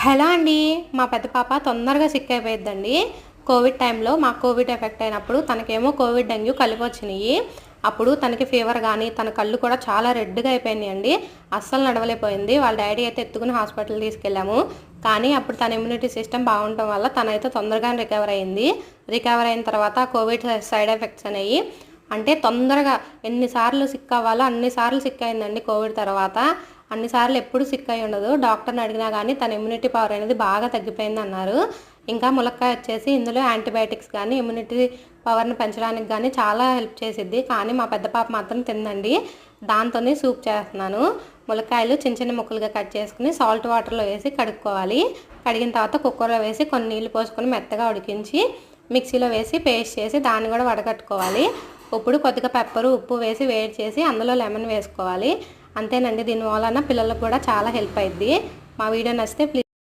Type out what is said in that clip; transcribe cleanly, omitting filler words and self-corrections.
Hello అండి. మా పెద్ద పాప తొందరగా సిక్ అయిపోయిద్దండి. కోవిడ్ టైంలో మాకు కోవిడ్ ఎఫెక్ట్ అయినప్పుడు తనకేమో కోవిడ్, డెంగ్యూ కలిపొచ్చినియి. అప్పుడు తనకి ఫీవర్ గానీ, తన కళ్ళు కూడా చాలా రెడ్‌గా అయిపోయినాయండి. అస్సలు నడవలేకపోయింది. వాళ్ళ డ్యాడీ అయితే ఎత్తుకుని హాస్పిటల్ తీసుకెళ్ళాము. కానీ అప్పుడు తన ఇమ్యూనిటీ సిస్టమ్ బాగుండటం వల్ల తనైతే తొందరగానే రికవర్ అయింది. రికవర్ అయిన తర్వాత కోవిడ్ సైడ్ ఎఫెక్ట్స్ అనేయి అంటే తొందరగా ఎన్ని సార్లు సిక్ అవ్వాలో అన్ని సార్లు సిక్ అయిందండి కోవిడ్ తర్వాత. అన్ని సార్లు ఎప్పుడు సిక్ అయ్యి ఉండదు. డాక్టర్‌ని అడిగినా గానీ తన ఇమ్యూనిటీ పవర్ అనేది బాగా తగ్గిపోయిందన్నారు. ఇంకా ములక్కాయ వచ్చేసి ఇందులో యాంటీబయాటిక్స్ గానీ, ఇమ్యూనిటీ పవర్‌ని పెంచడానికి గానీ చాలా హెల్ప్ చేసిద్ది. కానీ మా పెద్ద పాప మాత్రం తినదండి. దాంతోనే సూప్ చేస్తున్నాను. ములక్కాయలు చిన్న చిన్న ముక్కలుగా కట్ చేసుకుని సాల్ట్ వాటర్‌లో వేసి కడుక్కోవాలి. కడిగిన తర్వాత కుక్కర్‌లో వేసి కొన్ని నీళ్లు పోసుకొని మెత్తగా ఉడికించి మిక్సీలో వేసి పేస్ట్ చేసి దాన్ని కూడా వడకట్టుకోవాలి. ఇప్పుడు కొద్దిగా పెప్పరు, ఉప్పు వేసి వేడి చేసి అందులో లెమన్ వేసుకోవాలి. అంతేనండి. దీని వలన పిల్లలకు కూడా చాలా హెల్ప్ అయిద్ది. మా వీడియో నచ్చితే ప్లీజ్